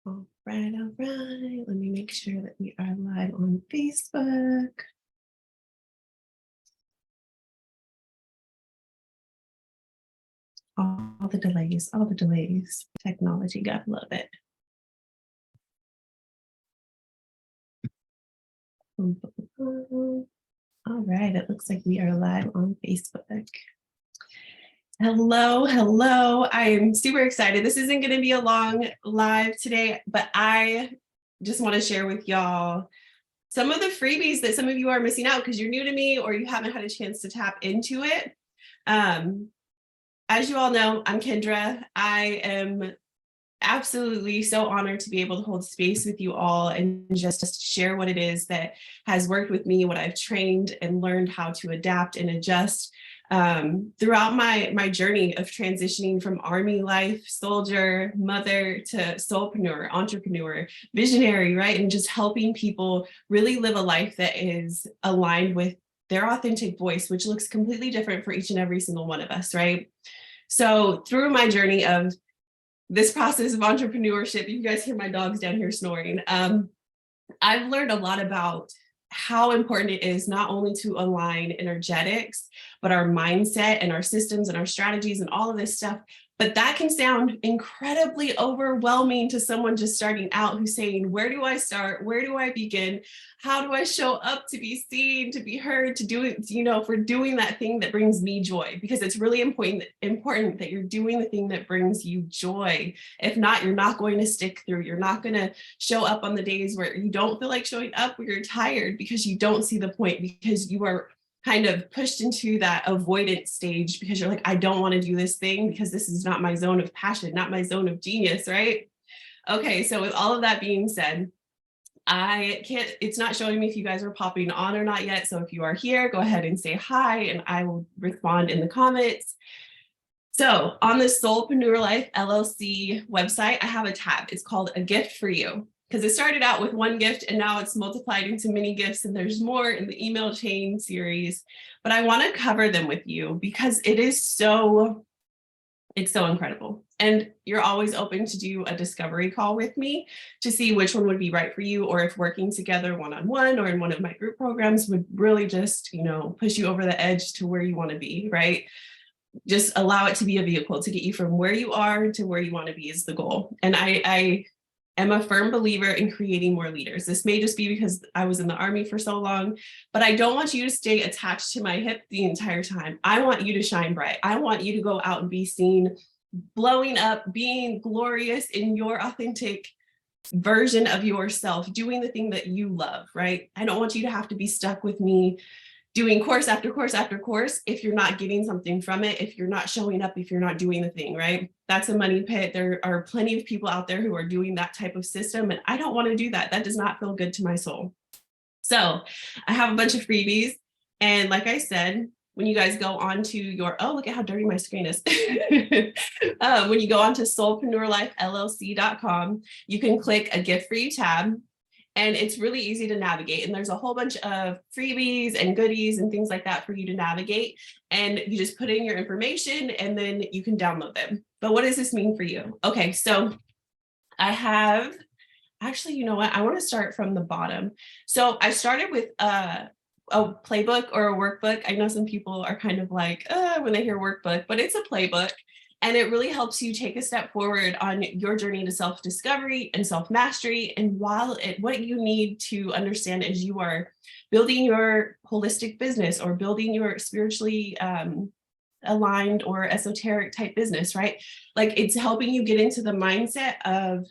All right, all right. Let me make sure that we are live on Facebook. All the delays, all the delays. Technology, gotta love it. All right, it looks like we are live on Facebook. Hello, hello. I am super excited. This isn't going to be a long live today, but I just want to share with y'all some of the freebies that some of you are missing out because you're new to me or you haven't had a chance to tap into it. As you all know, I'm Kendra. I am absolutely so honored to be able to hold space with you all and just share what it is that has worked with me, what I've trained and learned how to adapt and adjust throughout my journey of transitioning from army life, soldier, mother to soulpreneur, entrepreneur, visionary, right? And just helping people really live a life that is aligned with their authentic voice, which looks completely different for each and every single one of us, right? So through my journey of this process of entrepreneurship, you guys hear my dogs down here snoring. I've learned a lot about how important it is not only to align energetics, but our mindset and our systems and our strategies and all of this stuff. But that can sound incredibly overwhelming to someone just starting out who's saying, where do I start? Where do I begin? How do I show up to be seen, to be heard, to do it, for doing that thing that brings me joy? Because it's really important that you're doing the thing that brings you joy. If not, you're not going to stick through. You're not going to show up on the days where you don't feel like showing up, where you're tired because you don't see the point, because you are kind of pushed into that avoidance stage because you're like, I don't want to do this thing because this is not my zone of passion, not my zone of genius, right? Okay, so with all of that being said, it's not showing me if you guys are popping on or not yet. So if you are here, go ahead and say hi and I will respond in the comments. So on the Soulpreneur Life LLC website, I have a tab. It's called A Gift for You, because it started out with one gift and now it's multiplied into many gifts and there's more in the email chain series. But I want to cover them with you because it's so incredible. And you're always open to do a discovery call with me to see which one would be right for you, or if working together one-on-one or in one of my group programs would really just, push you over the edge to where you want to be, right? Just allow it to be a vehicle to get you from where you are to where you want to be is the goal. And I am a firm believer in creating more leaders. This may just be because I was in the Army for so long, but I don't want you to stay attached to my hip the entire time. I want you to shine bright. I want you to go out and be seen, blowing up, being glorious in your authentic version of yourself, doing the thing that you love, right? I don't want you to have to be stuck with me doing course after course after course if you're not getting something from it, if you're not showing up, if you're not doing the thing, right? That's a money pit. There are plenty of people out there who are doing that type of system, and I don't want to do that. That does not feel good to my soul. So I have a bunch of freebies, and like I said, when you guys go on to look at how dirty my screen is. When you go on to soulpreneurlifellc.com, you can click a gift for you tab. And it's really easy to navigate. And there's a whole bunch of freebies and goodies and things like that for you to navigate. And you just put in your information and then you can download them. But what does this mean for you? Okay, so I have, actually, you know what? I want to start from the bottom. So I started with a playbook or a workbook. I know some people are kind of like, when they hear workbook, but it's a playbook. And it really helps you take a step forward on your journey to self-discovery and self-mastery. And what you need to understand as you are building your holistic business or building your spiritually aligned or esoteric type business, right? Like, it's helping you get into the mindset of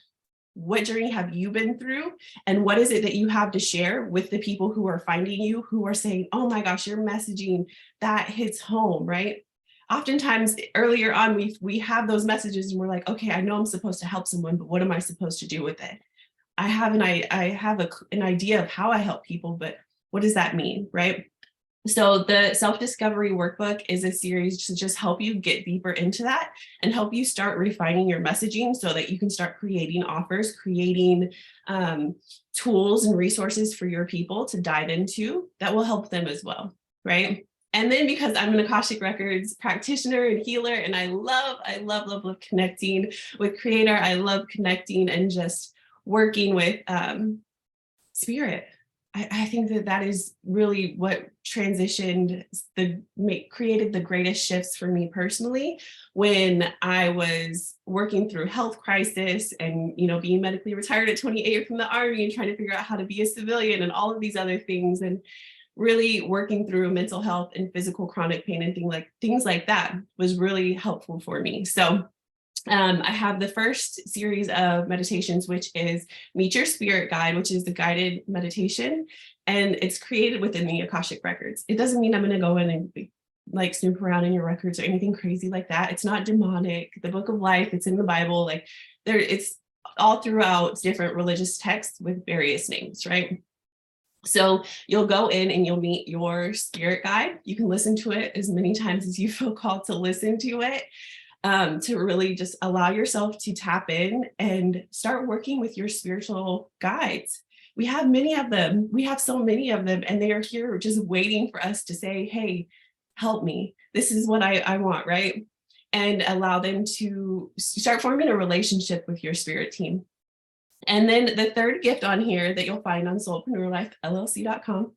what journey have you been through and what is it that you have to share with the people who are finding you, who are saying, oh my gosh, your messaging, that hits home, right? Oftentimes earlier on, we have those messages and we're like, okay, I know I'm supposed to help someone, but what am I supposed to do with it? I have an idea of how I help people, but what does that mean, right? So the self-discovery workbook is a series to just help you get deeper into that and help you start refining your messaging so that you can start creating offers, creating tools and resources for your people to dive into that will help them as well, right? And then because I'm an Akashic Records practitioner and healer, and I love connecting with Creator. I love connecting and just working with spirit. I think that is really what created the greatest shifts for me personally when I was working through health crisis and, being medically retired at 28 from the Army and trying to figure out how to be a civilian and all of these other things, and really working through mental health and physical chronic pain and things like that was really helpful for me. So I have the first series of meditations, which is Meet Your Spirit Guide, which is the guided meditation. And it's created within the Akashic Records. It doesn't mean I'm going to go in and snoop around in your records or anything crazy like that. It's not demonic. The Book of Life, it's in the Bible. It's all throughout different religious texts with various names, right? So you'll go in and you'll meet your spirit guide. You can listen to it as many times as you feel called to listen to it. To really just allow yourself to tap in and start working with your spiritual guides. We have many of them. We have so many of them, and they are here just waiting for us to say, hey, help me. This is what I want, right? And allow them to start forming a relationship with your spirit team. And then the third gift on here that you'll find on soulpreneurlifehlc.com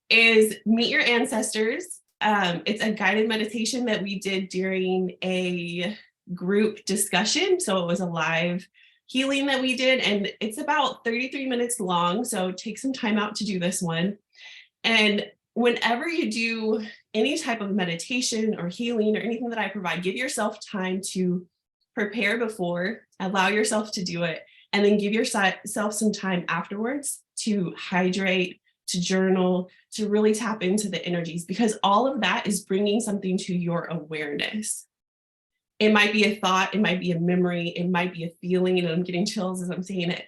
is Meet Your Ancestors. It's a guided meditation that we did during a group discussion. So it was a live healing that we did, and it's about 33 minutes long. So take some time out to do this one. And whenever you do any type of meditation or healing or anything that I provide, give yourself time to prepare before, allow yourself to do it, and then give yourself some time afterwards to hydrate, to journal, to really tap into the energies, because all of that is bringing something to your awareness. It might be a thought, it might be a memory, it might be a feeling, and I'm getting chills as I'm saying it.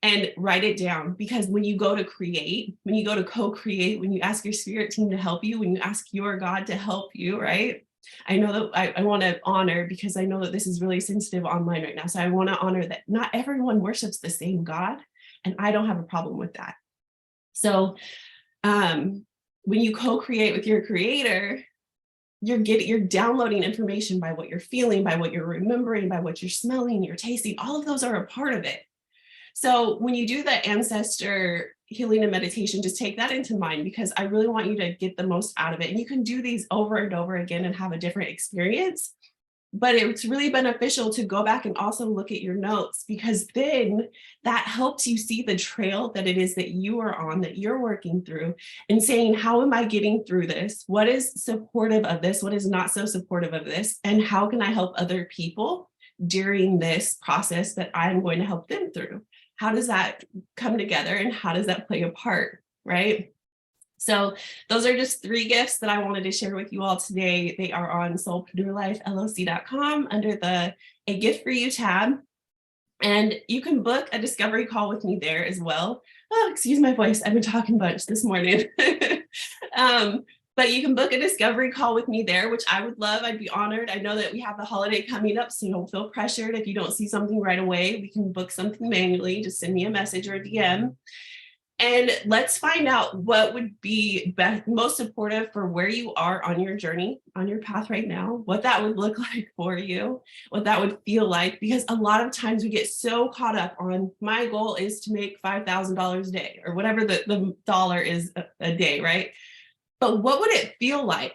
And write it down, because when you go to create, when you go to co-create, when you ask your spirit team to help you, when you ask your God to help you, right? I know that I want to honor, because I know that this is really sensitive online right now. So I want to honor that not everyone worships the same God, and I don't have a problem with that. So when you co-create with your creator, you're downloading information by what you're feeling, by what you're remembering, by what you're smelling, you're tasting. All of those are a part of it. So when you do the ancestor healing and meditation, just take that into mind, because I really want you to get the most out of it. And you can do these over and over again and have a different experience. But it's really beneficial to go back and also look at your notes, because then that helps you see the trail that it is that you are on, that you're working through, and saying, how am I getting through this? What is supportive of this? What is not so supportive of this? And how can I help other people during this process that I'm going to help them through? How does that come together, and how does that play a part, right? So those are just 3 gifts that I wanted to share with you all today. They are on soulpreneurlifehlc.com under the A Gift for You tab. And you can book a discovery call with me there as well. Oh, excuse my voice. I've been talking a bunch this morning. But you can book a discovery call with me there, which I would love. I'd be honored. I know that we have the holiday coming up, so don't feel pressured. If you don't see something right away, we can book something manually. Just send me a message or a DM. And let's find out what would be most supportive for where you are on your journey, on your path right now, what that would look like for you, what that would feel like. Because a lot of times we get so caught up on, my goal is to make $5,000 a day, or whatever the dollar is a day, right? But what would it feel like?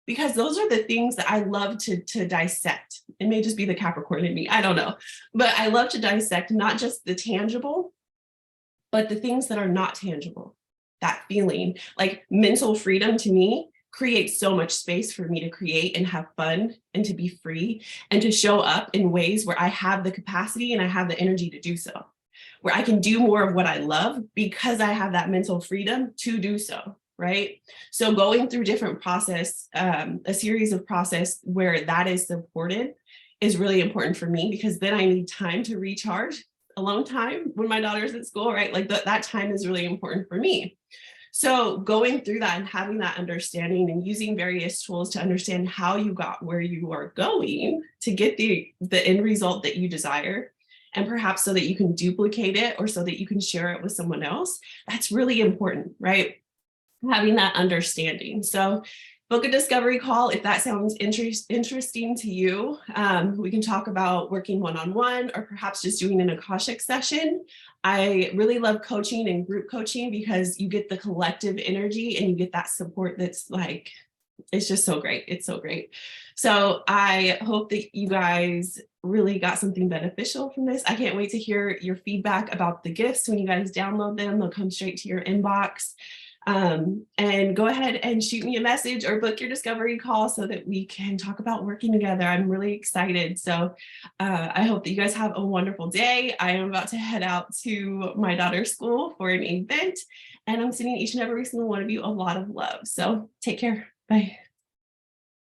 Because those are the things that I love to dissect. It may just be the Capricorn in me, I don't know. But I love to dissect not just the tangible, but the things that are not tangible. That feeling, like mental freedom, to me creates so much space for me to create and have fun and to be free and to show up in ways where I have the capacity and I have the energy to do so, where I can do more of what I love because I have that mental freedom to do so, right? So going through different process, a series of process where that is supported is really important for me, because then I need time to recharge. Alone time when my daughter's at school, right? Like that time is really important for me. So going through that and having that understanding and using various tools to understand how you got where you are going to get the end result that you desire, and perhaps so that you can duplicate it or so that you can share it with someone else, that's really important, right? Having that understanding. So book a discovery call if that sounds interesting to you. We can talk about working one-on-one or perhaps just doing an Akashic session. I really love coaching and group coaching because you get the collective energy and you get that support that's like, it's just so great. It's so great. So I hope that you guys really got something beneficial from this. I can't wait to hear your feedback about the gifts when you guys download them. They'll come straight to your inbox. And go ahead and shoot me a message or book your discovery call so that we can talk about working together. I'm really excited. So I hope that you guys have a wonderful day. I am about to head out to my daughter's school for an event, and I'm sending each and every single one of you a lot of love. So take care. Bye.